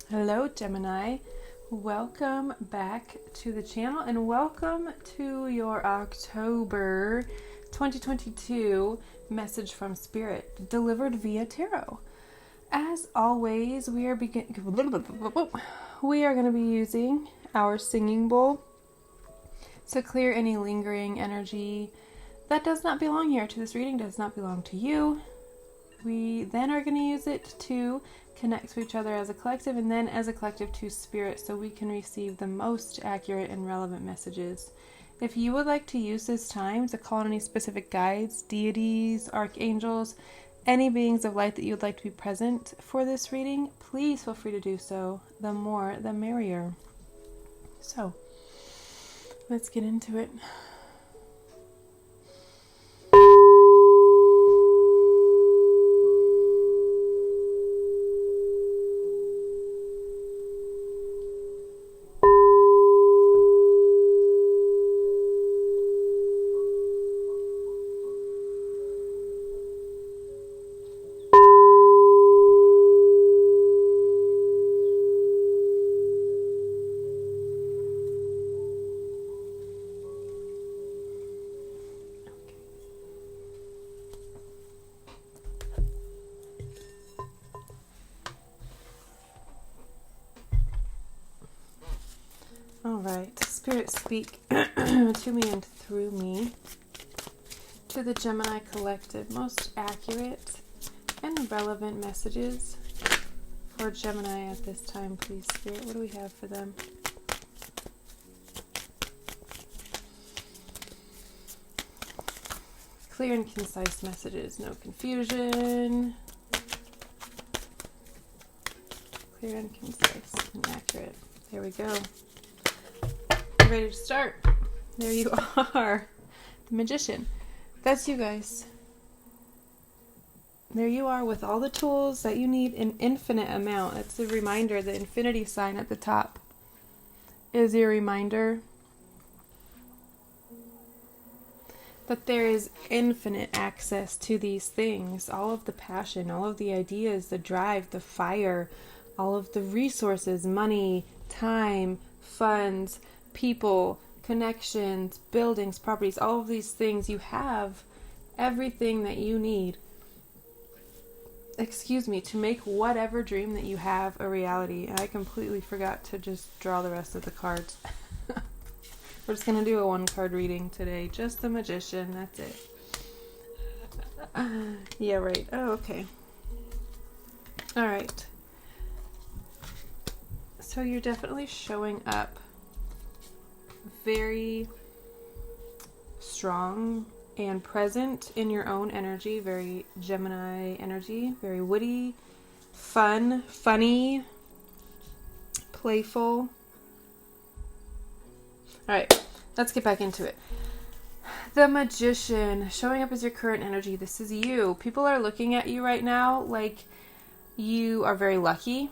Hello, Gemini. Welcome back to the channel and welcome to your October 2022 message from Spirit delivered via tarot. As always, we are going to be using our singing bowl to clear any lingering energy that does not belong here to this reading, does not belong to you. We then are going to use it to connect to each other as a collective and then as a collective to Spirit so we can receive the most accurate and relevant messages. If you would like to use this time to call on any specific guides, deities, archangels, any beings of light that you would like to be present for this reading, please feel free to do so. The more, the merrier. So, let's get into it. Alright, Spirit, speak to me and through me, to the Gemini collective, most accurate and relevant messages for Gemini at this time, please, Spirit. What do we have for them? Clear and concise messages, no confusion. Clear and concise and accurate. There we go. Ready to start. There you are. The Magician. That's you guys. There you are with all the tools that you need, an infinite amount. That's a reminder. The infinity sign at the top is your reminder that there is infinite access to these things. All of the passion, all of the ideas, the drive, the fire, all of the resources, money, time, funds, people, connections, buildings, properties, all of these things. You have everything that you need, to make whatever dream that you have a reality. I completely forgot to just draw the rest of the cards. We're just going to do a one card reading today. Just the Magician. That's it. Yeah, right. Oh, okay. All right. So you're definitely showing up very strong and present in your own energy, very Gemini energy, very witty, fun, funny, playful. All right, let's get back into it. The Magician, showing up as your current energy. This is you. People are looking at you right now like you are very lucky.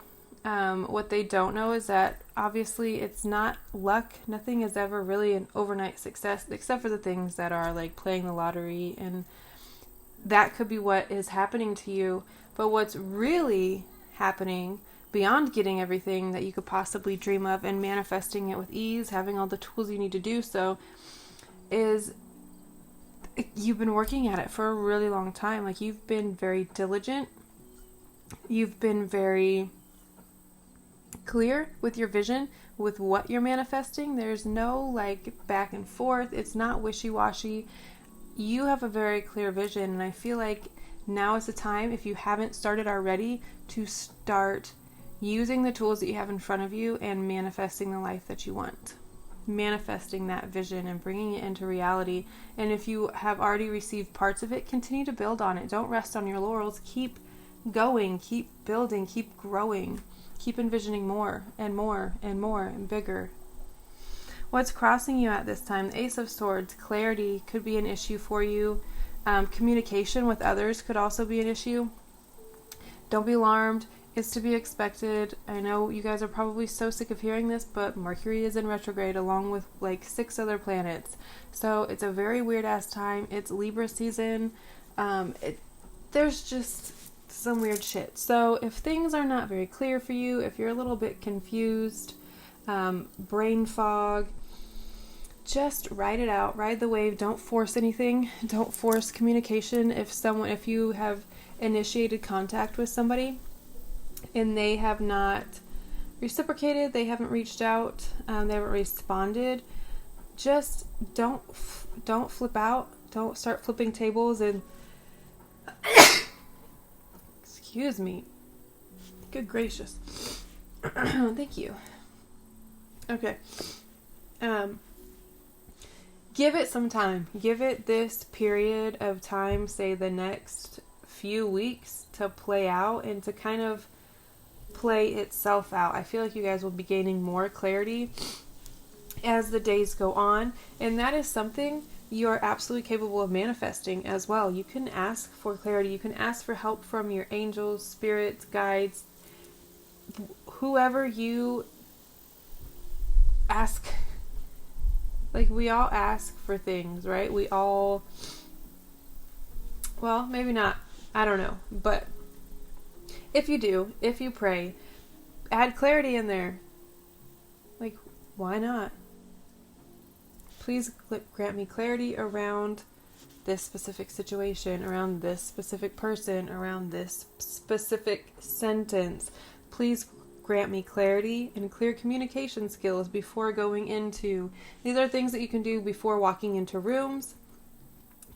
What they don't know is that obviously it's not luck. Nothing is ever really an overnight success, except for the things that are like playing the lottery, and that could be what is happening to you. But what's really happening beyond getting everything that you could possibly dream of and manifesting it with ease, having all the tools you need to do so, is you've been working at it for a really long time. Like, you've been very diligent. You've been very clear with your vision, with what you're manifesting. There's no like back and forth. It's not wishy-washy. You have a very clear vision, and I feel like now is the time, if you haven't started already, to start using the tools that you have in front of you and manifesting the life that you want. Manifesting that vision and bringing it into reality. And if you have already received parts of it, continue to build on it. Don't rest on your laurels. Keep going, keep building, keep growing. Keep envisioning more and more and more and bigger. What's crossing you at this time? The Ace of Swords. Clarity could be an issue for you. Communication with others could also be an issue. Don't be alarmed. It's to be expected. I know you guys are probably so sick of hearing this, but Mercury is in retrograde along with like 6 other planets. So it's a very weird ass time. It's Libra season. There's just some weird shit. So if things are not very clear for you, if you're a little bit confused, brain fog, just ride it out, ride the wave. Don't force anything. Don't force communication. If you have initiated contact with somebody and they have not reciprocated, they haven't reached out, they haven't responded, just don't flip out. Don't start flipping tables and excuse me. Good gracious. Thank you. Okay. Give it some time. Give it this period of time, say the next few weeks, to play out and to kind of play itself out. I feel like you guys will be gaining more clarity as the days go on, and that is something you are absolutely capable of manifesting as well. You can ask for clarity. You can ask for help from your angels, spirits, guides, whoever you ask. Like, we all ask for things, right? We all, well, maybe not. I don't know. But if you do, if you pray, add clarity in there. Like, why not? Please grant me clarity around this specific situation, around this specific person, around this specific sentence. Please grant me clarity and clear communication skills before going into. These are things that you can do before walking into rooms,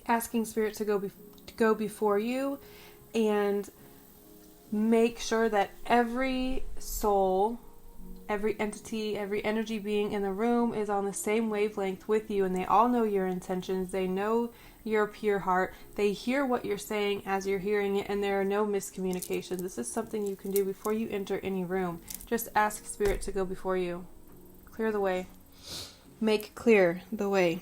asking Spirit to go before you, and make sure that every soul, every entity, every energy being in the room is on the same wavelength with you, and they all know your intentions. They know your pure heart. They hear what you're saying as you're hearing it, and there are no miscommunications. This is something you can do before you enter any room. Just ask Spirit to go before you. Clear the way. Make clear the way.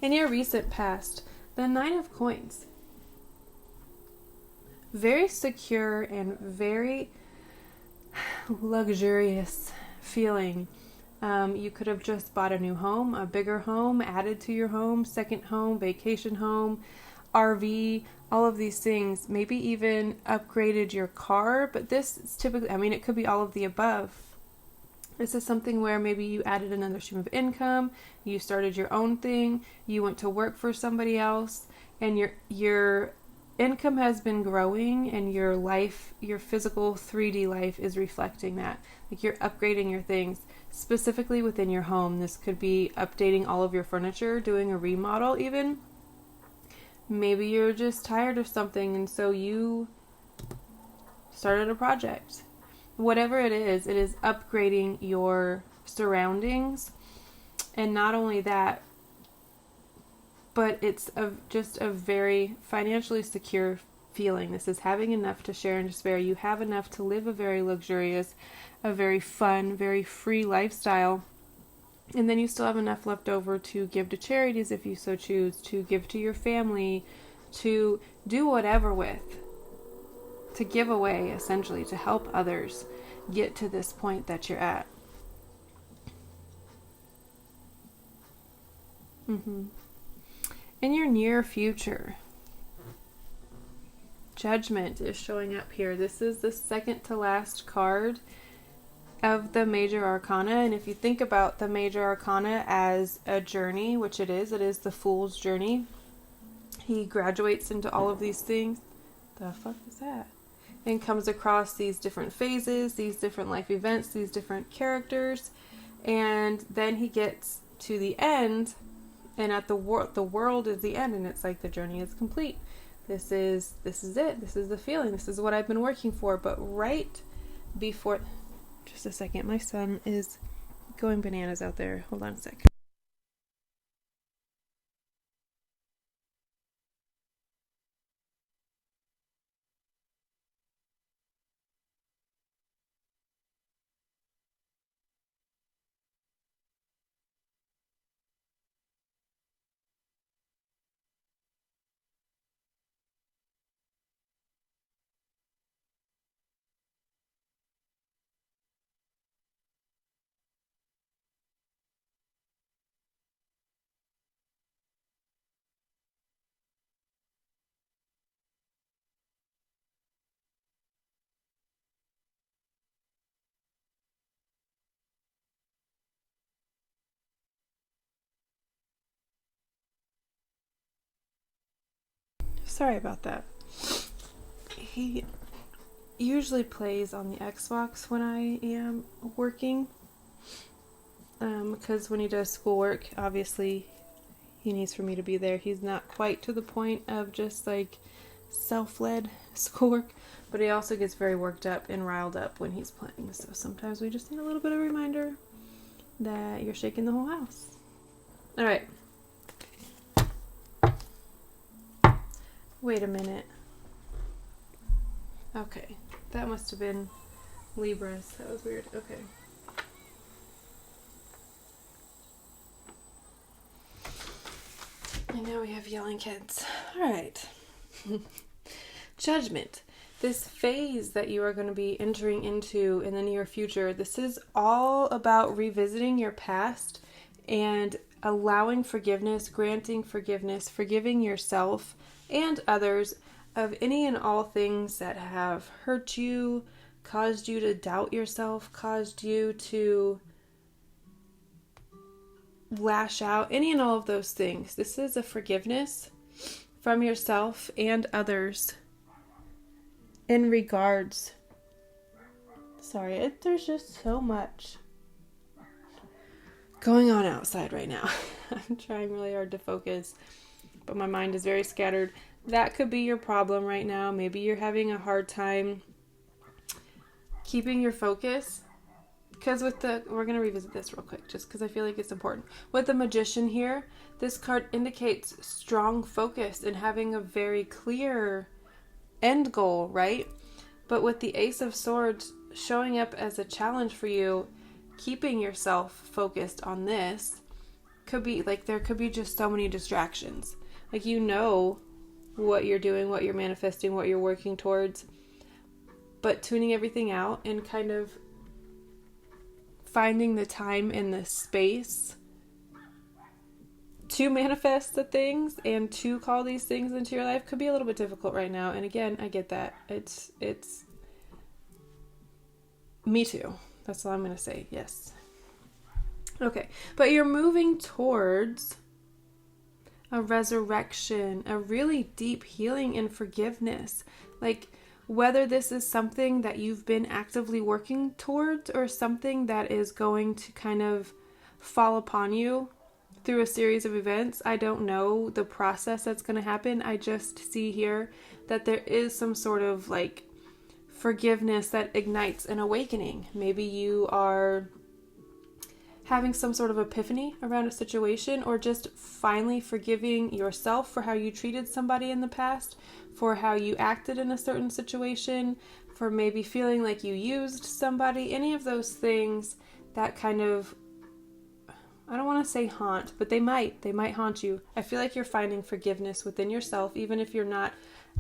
In your recent past, the 9 of Coins. Very secure and very luxurious feeling. You could have just bought a new home, a bigger home, added to your home, second home, vacation home, RV, all of these things. Maybe even upgraded your car, but this is typically, it could be all of the above. This is something where maybe you added another stream of income, you started your own thing, you went to work for somebody else, and your income has been growing, and your life, your physical 3D life is reflecting that. Like, you're upgrading your things, specifically within your home. This could be updating all of your furniture, doing a remodel even. Maybe you're just tired of something, and so you started a project. Whatever it is upgrading your surroundings. And not only that, but it's just a very financially secure feeling. This is having enough to share and to spare. You have enough to live a very luxurious, a very fun, very free lifestyle. And then you still have enough left over to give to charities if you so choose, to give to your family, to do whatever with, to give away, essentially, to help others get to this point that you're at. In your near future, Judgment is showing up here. This is the second to last card of the Major Arcana, and if you think about the Major Arcana as a journey, which it is the Fool's journey. He graduates into all of these things. The fuck is that? And comes across these different phases, these different life events, these different characters, and then he gets to the end, and at the world is the end, and it's like the journey is complete. This is it. This is the feeling. This is what I've been working for. But right before, just a second, my son is going bananas out there. Hold on a sec. Sorry about that. He usually plays on the Xbox when I am working. Because when he does schoolwork, obviously he needs for me to be there. He's not quite to the point of just like self-led schoolwork, but he also gets very worked up and riled up when he's playing. So sometimes we just need a little bit of a reminder that you're shaking the whole house. All right. Wait a minute. Okay. That must have been Libras. That was weird. Okay. And now we have yelling kids. All right. Judgment. This phase that you are going to be entering into in the near future, this is all about revisiting your past and allowing forgiveness, granting forgiveness, forgiving yourself and others of any and all things that have hurt you, caused you to doubt yourself, caused you to lash out, any and all of those things. This is a forgiveness from yourself and others in regards. Sorry, there's just so much going on outside right now. I'm trying really hard to focus, but my mind is very scattered. That could be your problem right now. Maybe you're having a hard time keeping your focus. Because we're going to revisit this real quick, just because I feel like it's important. With the Magician here, this card indicates strong focus and having a very clear end goal, right? But with the Ace of Swords showing up as a challenge for you, keeping yourself focused on this could be like, there could be just so many distractions. Like, you know what you're doing, what you're manifesting, what you're working towards, but tuning everything out and kind of finding the time and the space to manifest the things and to call these things into your life could be a little bit difficult right now. And again, I get that. It's me too. That's all I'm going to say. Yes. Okay. But you're moving towards a resurrection, a really deep healing and forgiveness. Like, whether this is something that you've been actively working towards or something that is going to kind of fall upon you through a series of events, I don't know the process that's going to happen. I just see here that there is some sort of like forgiveness that ignites an awakening. Maybe you are having some sort of epiphany around a situation, or just finally forgiving yourself for how you treated somebody in the past, for how you acted in a certain situation, for maybe feeling like you used somebody, any of those things that kind of, I don't want to say haunt, but they might haunt you. I feel like you're finding forgiveness within yourself, even if you're not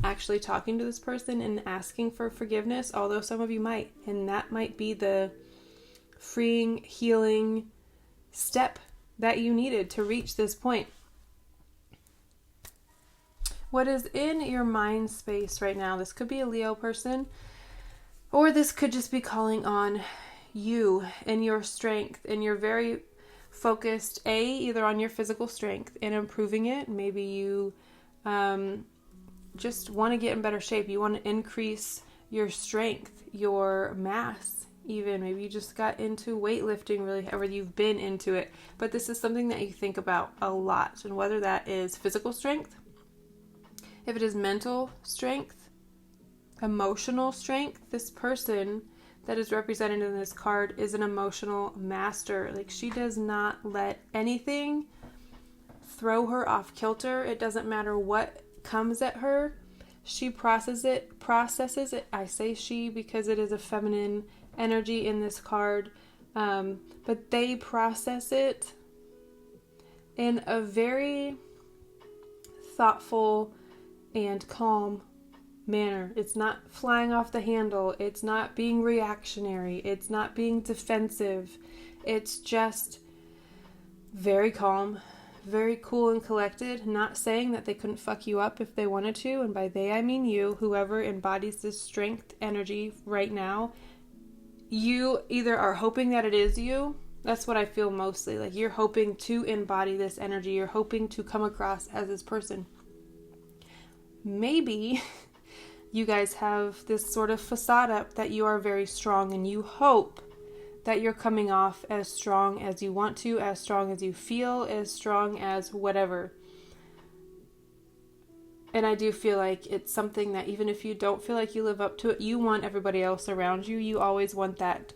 actually talking to this person and asking for forgiveness, although some of you might, and that might be the freeing, healing step that you needed to reach this point. What is in your mind space right now? This could be a Leo person, or this could just be calling on you and your strength, and you're very focused, either on your physical strength and improving it. Maybe you just want to get in better shape. You want to increase your strength, your mass. Even maybe you just got into weightlifting really, or you've been into it, but this is something that you think about a lot. And whether that is physical strength, if it is mental strength, emotional strength, this person that is represented in this card is an emotional master. Like, she does not let anything throw her off kilter. It doesn't matter what comes at her. She processes it. I say she because it is a feminine energy in this card, but they process it in a very thoughtful and calm manner. It's not flying off the handle. It's not being reactionary. It's not being defensive. It's just very calm, very cool and collected, not saying that they couldn't fuck you up if they wanted to. And by they, I mean you, whoever embodies this strength energy right now. You either are hoping that it is you. That's what I feel mostly. Like, you're hoping to embody this energy. You're hoping to come across as this person. maybe you guys have this sort of facade up that you are very strong, and you hope that you're coming off as strong as you want to, as strong as you feel, as strong as whatever. And I do feel like it's something that even if you don't feel like you live up to it, you want everybody else around you. You always want that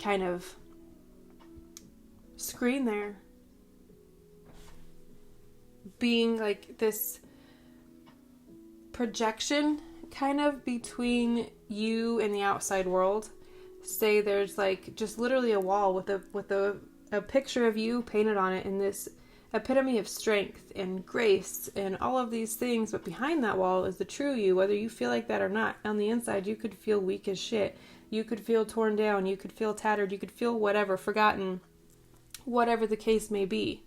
kind of screen there. Being like this projection kind of between you and the outside world. Say there's like just literally a wall with a picture of you painted on it, in this epitome of strength and grace and all of these things, but behind that wall is the true you, whether you feel like that or not. On the inside, you could feel weak as shit. You could feel torn down. You could feel tattered. You could feel whatever, forgotten, whatever the case may be.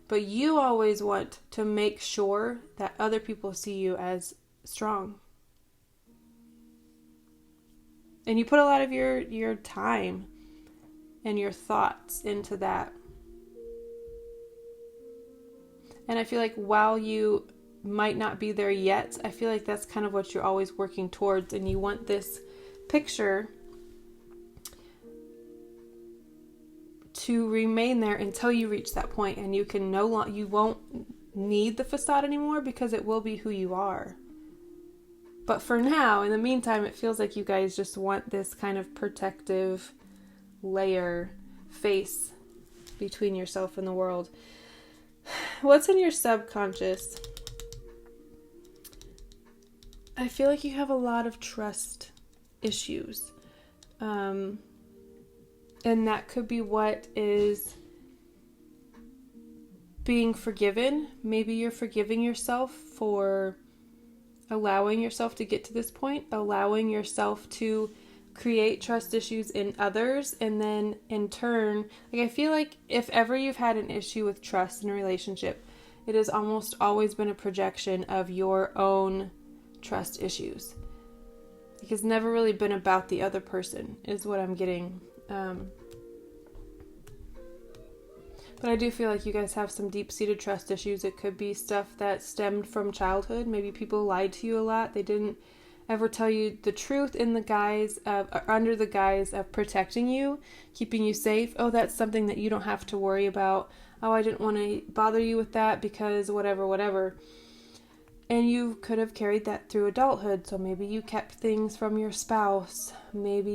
But you always want to make sure that other people see you as strong. And you put a lot of your time and your thoughts into that. And I feel like while you might not be there yet, I feel like that's kind of what you're always working towards. And you want this picture to remain there until you reach that point, and you won't need the facade anymore, because it will be who you are. But for now, in the meantime, it feels like you guys just want this kind of protective layer face between yourself and the world. What's in your subconscious? I feel like you have a lot of trust issues. And that could be what is being forgiven. Maybe you're forgiving yourself for allowing yourself to get to this point, allowing yourself to create trust issues in others, and then in turn, like I feel like if ever you've had an issue with trust in a relationship, it has almost always been a projection of your own trust issues. Like it's never really been about the other person, is what I'm getting. But I do feel like you guys have some deep-seated trust issues. It could be stuff that stemmed from childhood. Maybe people lied to you a lot. They didn't ever tell you the truth in the guise of, or under the guise of protecting you, keeping you safe. Oh, that's something that you don't have to worry about. Oh, I didn't want to bother you with that because whatever. And you could have carried that through adulthood. So maybe you kept things from your spouse, maybe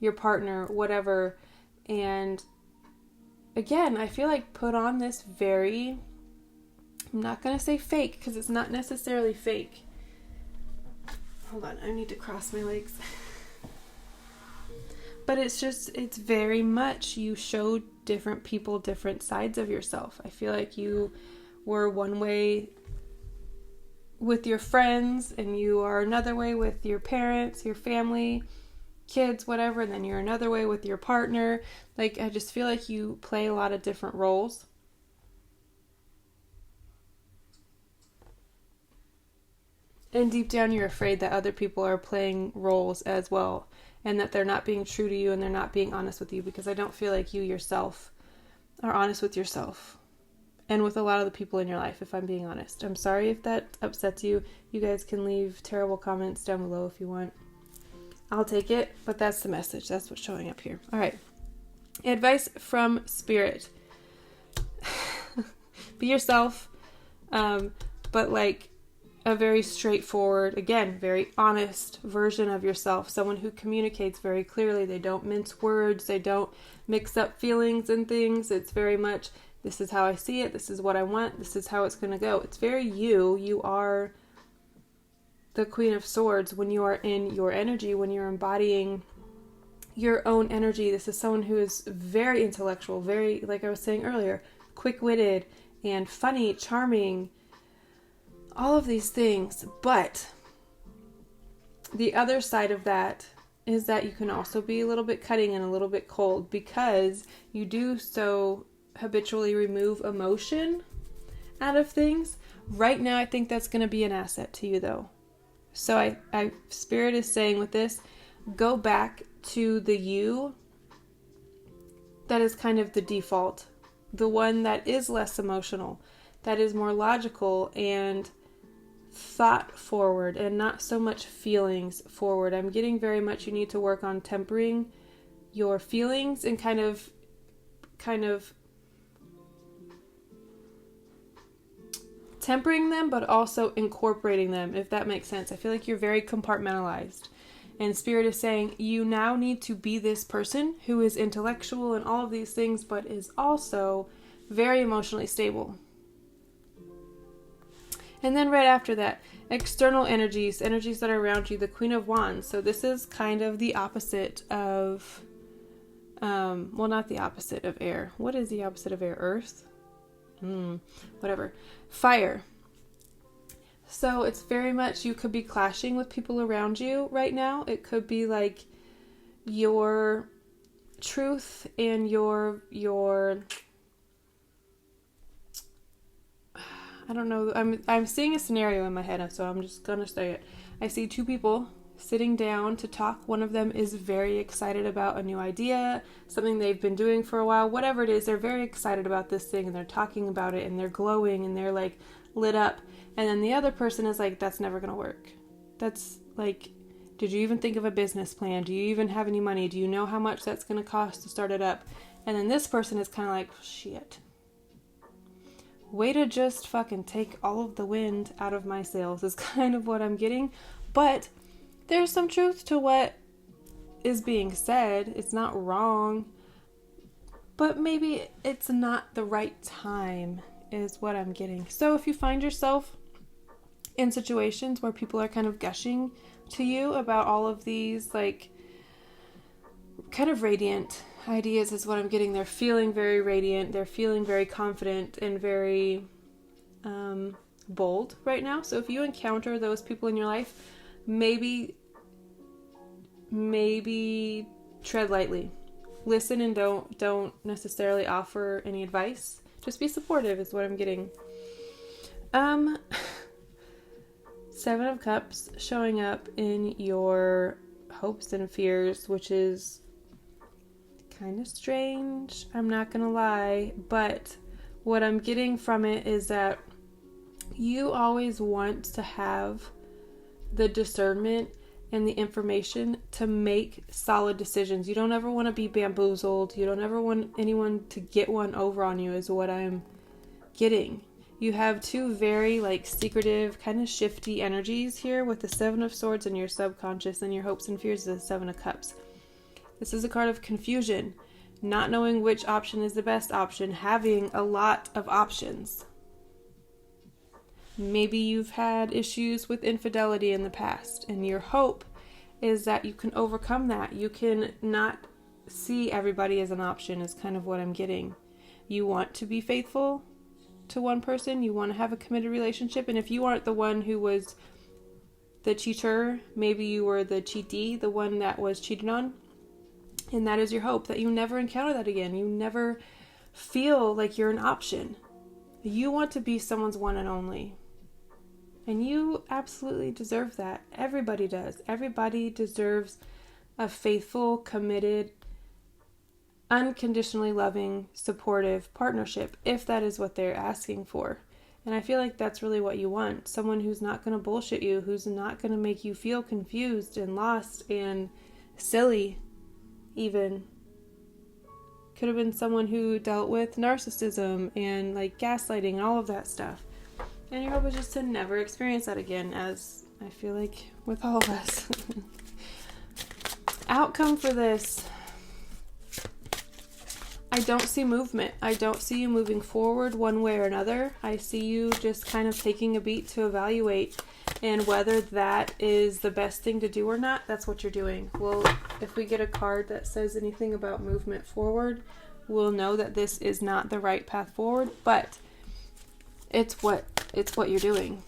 your partner, whatever. And again, I feel like put on this very, I'm not going to say fake, because it's not necessarily fake. Hold on, I need to cross my legs. But it's very much, you show different people different sides of yourself. I feel like you were one way with your friends, and you are another way with your parents, your family, kids, whatever, and then you're another way with your partner. Like, I just feel like you play a lot of different roles. And deep down, you're afraid that other people are playing roles as well, and that they're not being true to you and they're not being honest with you, because I don't feel like you yourself are honest with yourself and with a lot of the people in your life, if I'm being honest. I'm sorry if that upsets you. You guys can leave terrible comments down below if you want. I'll take it, but that's the message. That's what's showing up here. All right. Advice from Spirit. Be yourself, but like a very straightforward, again, very honest version of yourself. Someone who communicates very clearly. They don't mince words. They don't mix up feelings and things. It's very much, this is how I see it. This is what I want. This is how it's going to go. It's very you. You are the Queen of Swords when you are in your energy, when you're embodying your own energy. This is someone who is very intellectual, very, like I was saying earlier, quick-witted and funny, charming, all of these things. But the other side of that is that you can also be a little bit cutting and a little bit cold, because you do so habitually remove emotion out of things. Right now, I think that's going to be an asset to you, though. So I Spirit is saying with this, go back to the you that is kind of the default, the one that is less emotional, that is more logical and thought forward and not so much feelings forward. I'm getting very much you need to work on tempering your feelings and kind of tempering them, but also incorporating them, if that makes sense. I feel like you're very compartmentalized. And Spirit is saying you now need to be this person who is intellectual and all of these things, but is also very emotionally stable. And then right after that, external energies that are around you, the Queen of Wands. So this is kind of the opposite of, well, not the opposite of air. What is the opposite of air? Earth? Whatever. Fire. So it's very much, you could be clashing with people around you right now. It could be like your truth and your I don't know. I'm seeing a scenario in my head, so I'm just gonna say it. I see two people sitting down to talk. One of them is very excited about a new idea, something they've been doing for a while, whatever it is. They're very excited about this thing and they're talking about it and they're glowing and they're like lit up. And then the other person is like, that's never gonna work. That's like, did you even think of a business plan? Do you even have any money? Do you know how much that's gonna cost to start it up? And then this person is kind of like, shit. Way to just fucking take all of the wind out of my sails is kind of what I'm getting. But there's some truth to what is being said. It's not wrong. But maybe it's not the right time is what I'm getting. So if you find yourself in situations where people are kind of gushing to you about all of these like kind of radiant ideas is what I'm getting. They're feeling very radiant. They're feeling very confident and very bold right now. So if you encounter those people in your life, maybe tread lightly. Listen and don't necessarily offer any advice. Just be supportive is what I'm getting. 7 of Cups showing up in your hopes and fears, which is kind of strange, I'm not gonna lie, but what I'm getting from it is that you always want to have the discernment and the information to make solid decisions. You don't ever want to be bamboozled. You don't ever want anyone to get one over on you is what I'm getting. You have two very like secretive, kind of shifty energies here with the 7 of Swords in your subconscious and your hopes and fears is the 7 of Cups. This is a card of confusion, not knowing which option is the best option, having a lot of options. Maybe you've had issues with infidelity in the past, and your hope is that you can overcome that. You can not see everybody as an option is kind of what I'm getting. You want to be faithful to one person, you want to have a committed relationship, and if you aren't the one who was the cheater, maybe you were the cheatee, the one that was cheated on. And that is your hope, that you never encounter that again. You never feel like you're an option. You want to be someone's one and only. And you absolutely deserve that. Everybody does. Everybody deserves a faithful, committed, unconditionally loving, supportive partnership, if that is what they're asking for. And I feel like that's really what you want. Someone who's not going to bullshit you, who's not going to make you feel confused and lost and silly. Even could have been someone who dealt with narcissism and like gaslighting and all of that stuff. And your hope is just to never experience that again, as I feel like with all of us. Outcome for this. I don't see movement. I don't see you moving forward one way or another. I see you just kind of taking a beat to evaluate, and whether that is the best thing to do or not, that's what you're doing. Well, if we get a card that says anything about movement forward, we'll know that this is not the right path forward, but it's what you're doing.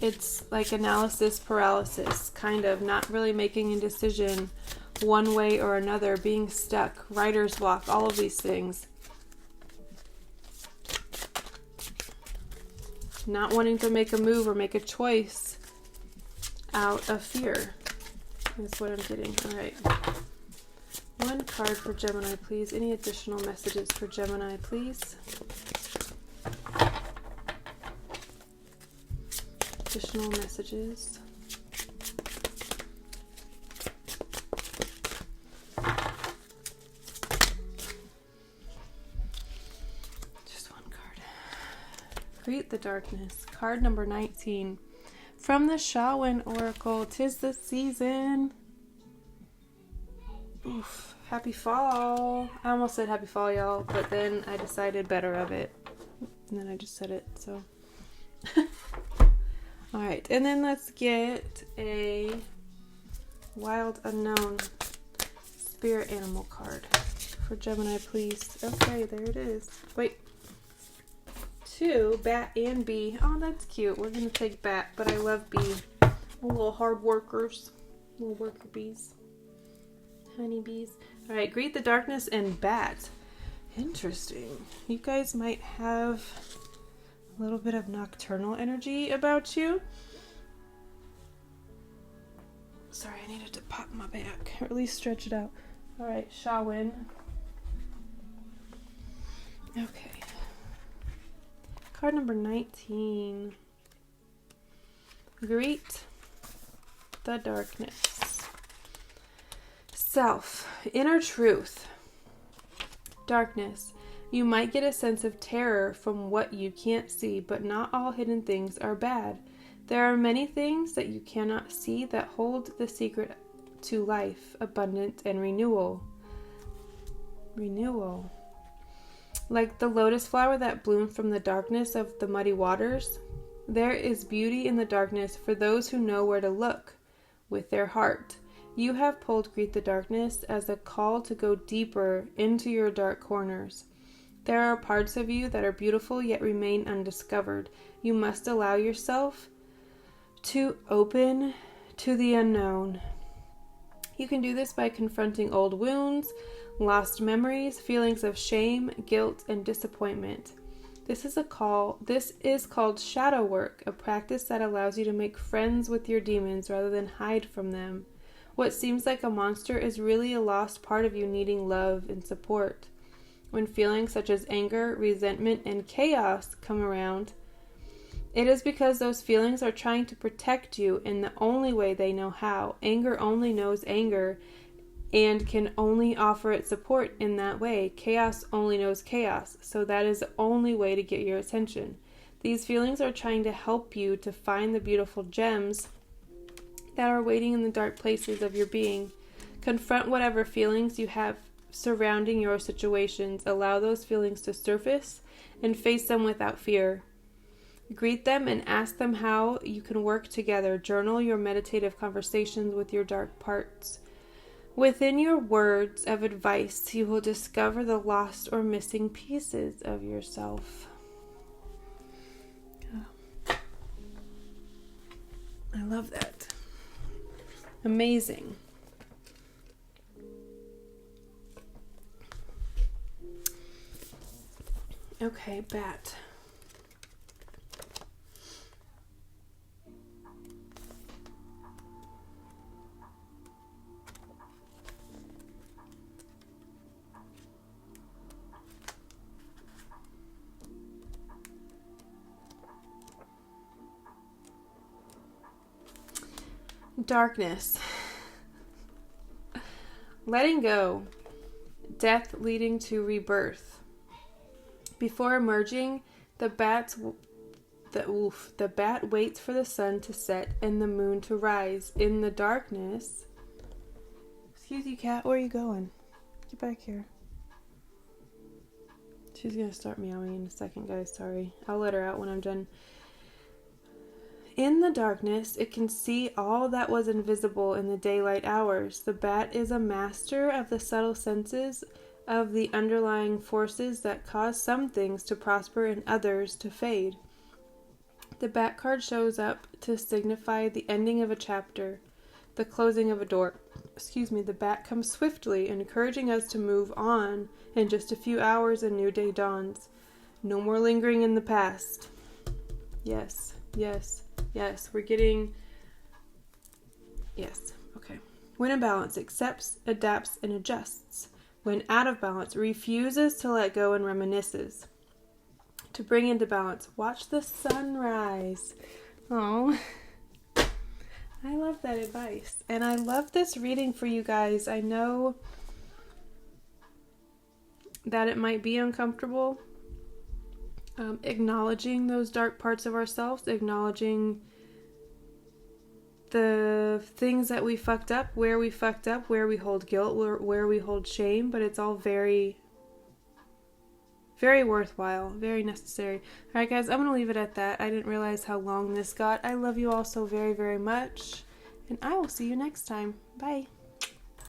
It's like analysis paralysis, kind of not really making a decision one way or another, being stuck, writer's block, all of these things. Not wanting to make a move or make a choice out of fear is what I'm getting. All right. One card for Gemini, please. Any additional messages for Gemini, please? additional messages. Just one card. Greet the darkness. Card number 19. From the Shawan Oracle, 'tis the season. Oof. Happy fall. I almost said happy fall, y'all, but then I decided better of it. And then I just said it, so. Alright, and then let's get a Wild Unknown Spirit Animal card for Gemini, please. Okay, there it is. Wait. 2, Bat and Bee. Oh, that's cute. We're going to take Bat, but I love Bee. Little hard workers. Little worker bees. Honeybees. Alright, Greet the Darkness and Bat. Interesting. You guys might have a little bit of nocturnal energy about you. Sorry, I needed to pop my back, or at least stretch it out. Alright, Shawan. Okay. Card number 19. Greet the Darkness. Self. Inner truth. Darkness. You might get a sense of terror from what you can't see, but not all hidden things are bad. There are many things that you cannot see that hold the secret to life, abundance, and renewal. Renewal. Like the lotus flower that bloomed from the darkness of the muddy waters, there is beauty in the darkness for those who know where to look with their heart. You have pulled Greet the Darkness as a call to go deeper into your dark corners. There are parts of you that are beautiful yet remain undiscovered. You must allow yourself to open to the unknown. You can do this by confronting old wounds, lost memories, feelings of shame, guilt, and disappointment. This is called shadow work, a practice that allows you to make friends with your demons rather than hide from them. What seems like a monster is really a lost part of you needing love and support. When feelings such as anger, resentment, and chaos come around, it is because those feelings are trying to protect you in the only way they know how. Anger only knows anger and can only offer its support in that way. Chaos only knows chaos, so that is the only way to get your attention. These feelings are trying to help you to find the beautiful gems that are waiting in the dark places of your being. Confront whatever feelings you have surrounding your situations. Allow those feelings to surface and face them without fear. Greet them and ask them how you can work together. Journal your meditative conversations with your dark parts. Within your words of advice, you will discover the lost or missing pieces of yourself. Oh. I love that. Amazing. Okay, Bat. Darkness. Letting go. Death leading to rebirth. Before emerging, the bat waits for the sun to set and the moon to rise. In the darkness. Excuse you, cat. Where are you going? Get back here. She's going to start meowing in a second, guys. Sorry. I'll let her out when I'm done. In the darkness, it can see all that was invisible in the daylight hours. The bat is a master of the subtle senses of the underlying forces that cause some things to prosper and others to fade. The bat card shows up to signify the ending of a chapter, the closing of a door. The bat comes swiftly, encouraging us to move on. In just a few hours, a new day dawns. No more lingering in the past. Yes, yes. Yes, we're getting... Yes, okay. When in balance, accepts, adapts, and adjusts. When out of balance, refuses to let go and reminisces. To bring into balance, watch the sunrise. Oh, I love that advice. And I love this reading for you guys. I know that it might be uncomfortable, acknowledging those dark parts of ourselves, acknowledging the things that we fucked up, where we hold guilt, where we hold shame, but it's all very, very worthwhile, very necessary. All right, guys, I'm going to leave it at that. I didn't realize how long this got. I love you all so very, very much, and I will see you next time. Bye.